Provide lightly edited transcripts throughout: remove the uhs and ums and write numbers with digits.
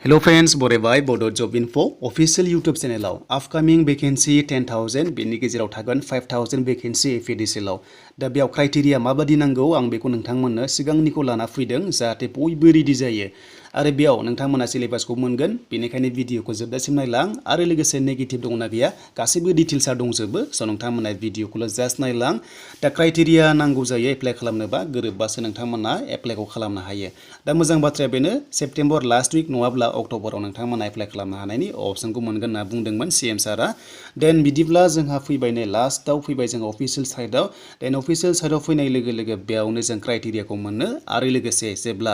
Hello friends, बरायबाय Bodo Job Info official YouTube channel upcoming vacancy 10,000 बेनि गेजेराव थागोन 5,000 vacancy Apdcl दा बेयाव क्राइटेरिया माबादि नांगौ आं बेखौ नोंथांमोननो सिगांनिखौ लाना फैदों जाहाथे बयबो रेडि जायो आरो बेयाव नोंथांमोना सिलेबासखौ मोनगोन बेनिखायनो भिडिअखौ जोबजासिम नायलां आरो लोगोसे नेगेटिभ दंना गैया गासैबो डिटेल्सआ दंजोबो स' नोंथांमोना भिडिअखौल' जास्ट नायलां दा क्राइटेरिया नांगौ जायो एप्लाइ खालामनोबा गोरोबबासो नोंथांमोना एप्लाइखौ खालामनो हायो दा मोजां बाथ्राया बेनो सेप्तेम्बर लास्ट उइक नङाब्ला अक्ट'बराव नोंथांमोना एप्लाइ खालामनो हानायनि अप्सनखौ मोनगोन होनना बुंदोंमोन सीएम सारा देन बिदिब्ला जोंहा फैबाय नै लास्टआव फैबाय जों अफिसियेल साइडआव देन अफिसियेल साइडआव फैनाय लोगो लोगो बेयावनो जों क्राइटेरियाखौ मोनो आरो लोगोसे जेब्ला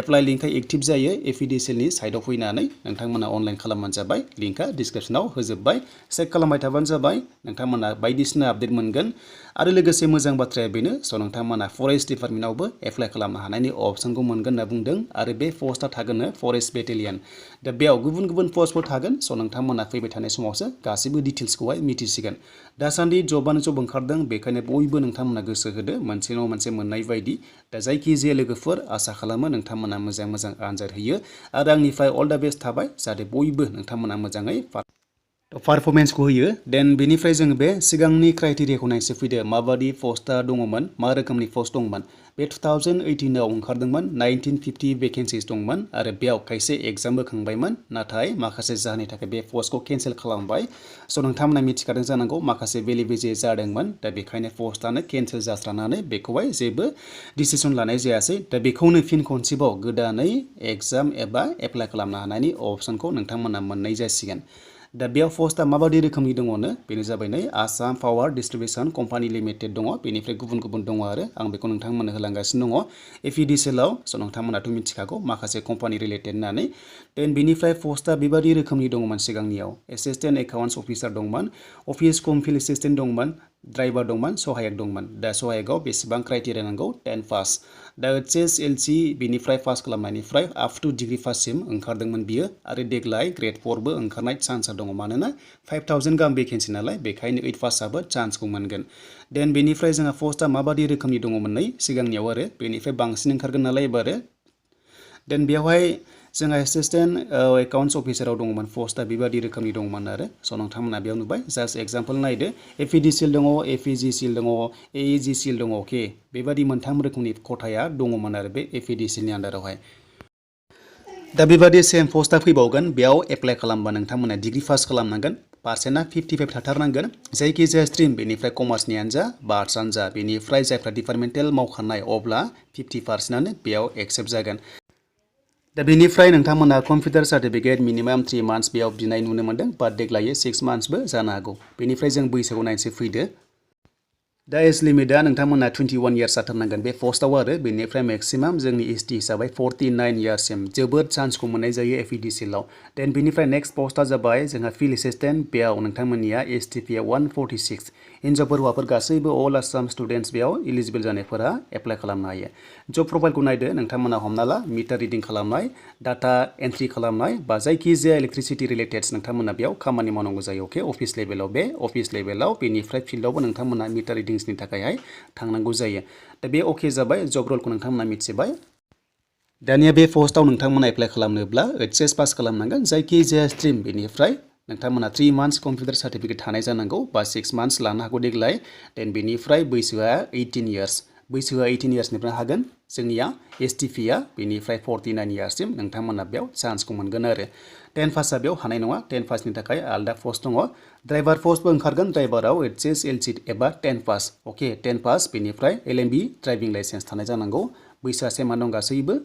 एप्लाइ लिंकआ एक्टिभ जायो एपीडीसीएलनि साइडआव फैनानै नोंथांमोना अनलाइन खालामबानो जाबाय लिंकआ डिसक्रिप्सनाव होजोबबाय चेक खालामबाय थाबानो जाबाय नोंथांमोना बायदिसिना आपडेट मोनगोन आरो लोगोसे मोजां बाथ्राया बेनो स' नोंथांमोना फरेस्ट डिपार्टमेन्टआवबो एप्लाइ खालामनो हानायनि अप्सनखौ मोनगोन होनना बुंदों आरो बे पस्टआ थागोन फरेस्ट बेटेलियन दा बेयाव गुबुन गुबुन पस्टफोर थागोन स' नोंथांमोना फैबाय थानाय समावसो गासैबो डिटेल्सखौहाय मिथिसिगोन दासान्दि जबानो जब ओंखारदों बेखायनो बयबो नोंथांमोना गोसो होदो मोनसे नङा मोनसे मोननाय बायदि दा जायखिजाया लोगोफोर आसा खालामो नोंथांमोना मोजां मोजां आनजाद होयो आरो आंनिफ्राय अल दा बेस्ट थाबाय जाहाथे बयबो नोंथांमोना मोजाङै पारफरमेन्सखौ होयो देन बेनिफ्राय जों बे सिगांनि क्राइटेरियाखौ नायसो फैदो माबादि पस्टआ दङमोन मा रोखोमनि पस्ट दंमोन बे 2018आव ओंखारदोंमोन 1950 भेकेन्सिस दंमोन आरो बेयाव खायसे एग्जामबो खांबायमोन नाथाय माखासे जाहोननि थाखाय बे पस्टखौ केन्सेल खालामबाय स' नोंथांमोना मिथिखादों जानांगौ माखासे बेले बेजे जादोंमोन दा बेखायनो पस्टआनो केन्सेल जास्रानानै बेखौहाय जेबो डिसिसन लानाय जायासै दा बेखौनो फिन खनसेबाव गोदानै एग्जाम एबा एप्लाइ खालामनो हानायनि अप्सनखौ नोंथांमोना मोननाय जासिगोन दा बेयाव पस्टआ माबादि रोखोमनि दङनो बेनो जाबाय नै Assam power distribution company limited दङ बेनिफ्राय गुबुन गुबुन दङ आरो आं बेखौ नोंथांमोननो होलांगासिनो दङ एपीडीसीएलआव स' नोंथांमोनाथ' मिथिखागौ माखासे कम्पानि रिलेटेड होननानै देन बेनिफ्राय पस्टआ बेबादि रोखोमनि दङमोन सिगांनियाव एसिस्टेन्ट एकाउन्ट्स अफिसार दंमोन अफिस कम फिल्ड एसिस्टेन्ट दंमोन ड्राइभार दंमोन सहायक दंमोन दा सहायकआव बेसेबां क्राइटेरिया नांगौ 10 पास दा HSLC बेनिफ्राय पास खालामनायनिफ्राय आप टु डिग्री पाससिम ओंखारदोंमोन बियो आरो देग्लाय ग्रेड 4बो ओंखारनाय चान्सआ दङ मानोना 5,000 गाहाम भेकेन्सि नालाय बेखायनो 8 पासआबो चान्सखौ मोनगोन देन बेनिफ्राय जोंहा पस्टआ माबादि रोखोमनि दङमोन नै सिगांनियाव आरो बेनिफ्राय बांसिन ओंखारगोन नालाय एबारो देन बेवहाय जोंहा एसिस्टेन्ट एकाउन्ट्स अफिसाराव दङमोन पस्टआ बेबादि रोखोमनि दंमोन आरो स' नोंथांमोना बेयाव नुबाय जास्ट एग्जाम्पल नायदो एपीडीसीएल दङ एपीजीसीएल दङ एईजीसीएल दङ अके बेबादि मोनथाम रोखोमनि खथाया दङमोन आरो बे एपीडीसीएलनि आन्दारावहाय दा बेबादि सेम पस्टआ फैबावगोन बेयाव एप्लाइ खालामबा नोंथांमोना डिग्री पास खालामनांगोन पार्सेन्टआ 55 थाथारनांगोन जायखिजाया स्ट्रिम बेनिफ्राय कमार्सनियानो जा बा आर्ट्सआनो जा बेनिफ्राय जायफ्रा डिपार्टमेन्टेल मावखानाय अब्ला 50%आनो बेयाव एक्सेप्ट जागोन दा बेनिफ्राय नोंथांमोना कम्पिउटार सार्टिफिकेट मिनिमाम 3 मान्थ्स बेयाव बिनाय नुनो मोन्दों बाट देग्लायो 6 मान्थ्सबो जानो हागौ बेनिफ्राय जों बैसोखौ नायनोसै फैदो दा एज लिमिटआ नोंथांमोना 21 इयार्स जाथारनांगोन बे पस्टआव आरो बेनिफ्राय मेक्सिमाम जोंनि एसटी हिसाबै 49 इयार्ससिम जोबोद चान्सखौ मोननाय जायो एपीडीसीएलआव देन बेनिफ्राय नेक्स्ट पस्टआ जाबाय जोंहा फिल्ड एसिस्टेन्ट बेयाव नोंथांमोननिया एसटीपीआ 146 हिन्जावफोर हौवाफोर गासैबो अल आसाम स्टुडेन्ट्स बेयाव इलिजिबल जानायफोरा एप्लाइ खालामनो हायो जब प्रफाइलखौ नायदो नोंथांमोना हमना ला मिटार रिडिं खालामनाय डाटा एन्ट्रि खालामनाय बा जायखिजाया इलेक्ट्रिसिटि रिलेटेड्स नोंथांमोना बेयाव खामानि मावनांगौ जायो अके अफिस लेभेलाव बे अफिस लेभेलाव बेनिफ्राय फिल्डआवबो नोंथांमोना मिटार रिडिंसनि थाखायहाय थांनांगौ जायो दा बे अके जाबाय जब रलखौ नोंथांमोना मिथिबाय दानिया बे पस्टआव नोंथांमोना एप्लाइ खालामनोब्ला एचएस पास खालामनांगोन जायखिजाया स्ट्रिम बेनिफ्राय नोंथांमोना 3 मान्थ्स कम्पिउटार सार्टिफिकेट थानाय जानांगौ बा 6 मान्थ्स लानो हागौ देग्लाय देन बेनिफ्राय बैसोआ 18 इयार्स बैसोआ 18 इयार्सनिफ्राय हागोन जोंनिया एसटीपीआ बेनिफ्राय 49 इयार्ससिम नोंथांमोना बेयाव चान्सखौ मोनगोन आरो 10 पासआ बेयाव हानाय नङा 10 पासनि थाखाय आलादा पस्ट दङ ड्राइभार पस्टबो ओंखारगोन ड्राइभाराव HSLC एबा 10 पास अके 10 पास बेनिफ्राय LMB ड्राइभिं लाइसेन्स थानाय जानांगौ बैसोआ सेमा दं गासैबो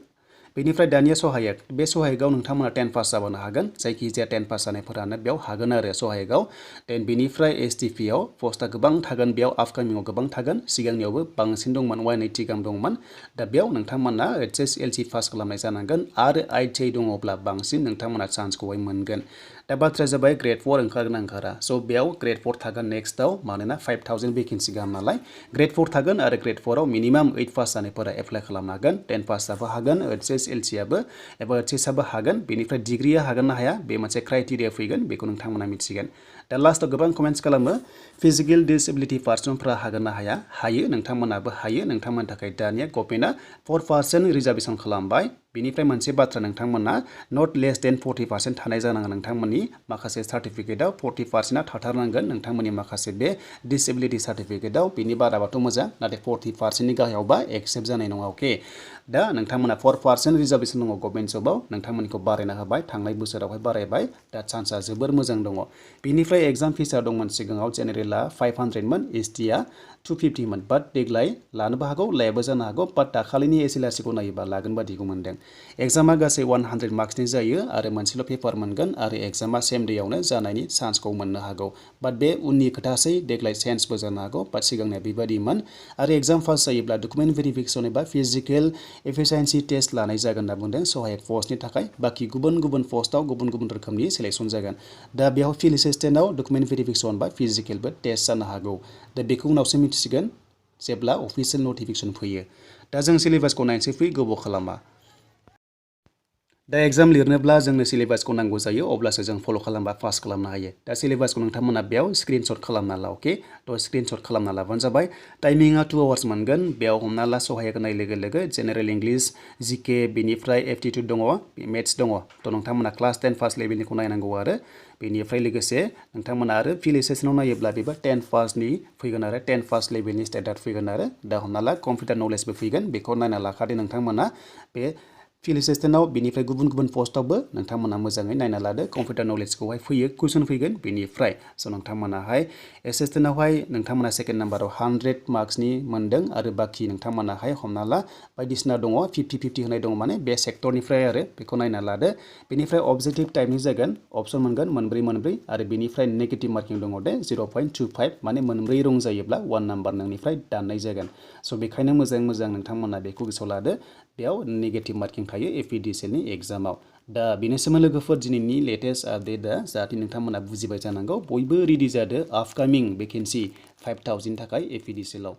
बेनिफ्राय दानिया सहायक बे सहायकआव नोंथांमोना 10 पास जाबानो हागोन जायखिजाया 10 पास जानायफोरानो बेयाव हागोन आरो सहायकआव देन बेनिफ्राय एसटीपीआव पस्टआ गोबां थागोन बेयाव आपकामिंआव गोबां थागोन सिगांनियावबो बांसिन दंमोन 180 गाहाम दंमोन दा बेयाव नोंथांमोना HSLC पास खालामनाय जानांगोन आरो ITI दङब्ला बांसिन नोंथांमोना चान्सखौहाय मोनगोन दा बाथ्राया जाबाय ग्रेड 4 ओंखारगोन ओंखारा स' बेयाव ग्रेड 4 थागोन नेक्स्टआव मानोना 5,000 भेकेन्सि गाहाम नालाय ग्रेड 4 थागोन आरो ग्रेड 4आव मिनिमाम 8 पास जानायफोरा एप्लाइ खालामनो हागोन 10 पास जाबो हागोन HSLCआबो एबा HSआबो हागोन बेनिफ्राय डिग्रीया हागोन ना हाया बे मोनसे क्राइटेरिया फैगोन बेखौ नोंथांमोना मिथिगोन दा लास्टआव गोबां कमेन्ट्स खालामो फिजिकेल डिसेबिलिटि पार्सनफोरा हागोन ना हाया हायो नोंथांमोनाबो हायो नोंथांमोननि थाखाय दानिया गभर्नमेन्टआ 4% रिजार्भेसन खालामबाय बेनिफ्राय मोनसे बाथ्रा नोंथांमोना नट लेस देन 40% थानाय जानांगोन नोंथांमोननि माखासे सार्टिफिकेटआव 40%आ थाथारनांगोन नोंथांमोननि माखासे बे डिसेबिलिटि सार्टिफिकेटआव बेनि बाराबाथ' मोजां नाथाय 40%नि गाहायावबा एक्सेप्ट जानाय नङा अके दा नोंथांमोना 4% रिजार्भेसन दङ गभर्नमेन्ट जबाव नोंथांमोनखौ बारायना होबाय थांनाय बोसोरावहाय बारायबाय दा चान्सआ जोबोर मोजां दङ बेनिफ्राय एग्जाम फिसा दंमोन सिगाङाव जेनेरेला 500 मोन एसटिआ 250 मोन बाट देग्लाय लानोबो हागौ लायाबो जानो हागौ बाट दाखालिनि एसएलआरसिखौ नायोबा लागोन बादिखौ मोनदों एग्जामा गासै 100 मार्क्सनि जायो आरो मोनसेल' पेपार मोनगोन आरो एग्जामा सेम डेयावनो जानायनि चान्सखौ मोननो हागौ बाट बे उननि खोथासै देग्लाय चेन्जबो जानो हागौ बाट सिगांनिया बेबादिमोन आरो एग्जाम पास जायोब्ला डकुमेन्ट भेरिफिकेसन एबा फिजिकेल एफिसियेन्सि टेस्ट लानाय जागोन होनना बुंदों सहायक पस्टनि थाखाय बाखि गुबुन गुबुन पस्टआव गुबुन गुबुन रोखोमनि सिलेक्सन जागोन दा बेयाव फिल्ड एसिस्टेन्टआव डकुमेन्ट भेरिफिकेसन बा फिजिकेलबो टेस्ट जानो हागौ दा बेखौ उनावसो मिथिसिगोन जेब्ला अफिसियेल नटिफिकेसन फैयो दा जों सिलेबासखौ नायनोसै फै गोबाव खालामा दा एग्जाम लिरनोब्ला जोंनो सिलेबासखौ नांगौ जायो अब्लासो जों फल' खालामबा पास खालामनो हायो दा सिलेबासखौ नोंथांमोना बेयाव स्क्रिनशट खालामना ला अके थ' स्क्रिनशट खालामना लाबानो जाबाय टाइमिंआ 2 आवार्स मोनगोन बेयाव हमना ला सहायक होनाय लोगो लोगो जेनेरेल इंलिश जिके बेनिफ्राय एप्टिटिउड दङ मेथ्स दङ थ' नोंथांमोना क्लास 10 फार्स्ट लेभेलनिखौ नायनांगौ आरो बेनिफ्राय लोगोसे नोंथांमोना आरो फिल्ड एसेसनाव नायोब्ला बेबो 10 फार्स्टनि फैगोन आरो 10 फार्स्ट लेभेलनि स्टेन्डार्ड फैगोन आरो दा हमना ला कम्पिउटार नलेजबो फैगोन बेखौ नायना लाखादो नोंथांमोना बे फिल्ड एसिस्टेन्टआव बेनिफ्राय गुबुन गुबुन पस्टआवबो नोंथांमोना मोजाङै नायना लादो कम्पिउटार नलेजखौहाय फैयो कुइसन फैगोन बेनिफ्राय स' नोंथांमोनाहाय एसिस्टेन्टआवहाय नोंथांमोना सेकेन्ड नाम्बाराव 100 मार्क्सनि मोनदों आरो बाखि नोंथांमोनाहाय हमना ला बायदिसिना दङ 50-50 होनाय दङ माने बे सेक्टरनिफ्राय आरो बेखौ नायना लादो बेनिफ्राय अबजेक्टिभ टाइपनि जागोन अपसन मोनगोन मोनब्रै आरो बेनिफ्राय नेगेटिभ मार्किं दङ दे 0.25 माने मोनब्रै रं जायोब्ला 1 नाम्बार नोंनिफ्राय दाननाय जागोन स' बेखायनो मोजां नोंथांमोना बेखौ गोसोआव लादो बेयाव नेगेटिभ मार्किं थायो एपीडीसीएलनि एग्जामाव दा बेनोसोमोन लोगोफोर दिनैनि लेटेस्ट आपडेटआ जाहाथे नोंथांमोना बुजिबाय जानांगौ बयबो रेडि जादो आपकामिं भेकेन्सि 5000 थाखाय एपीडीसीएलआव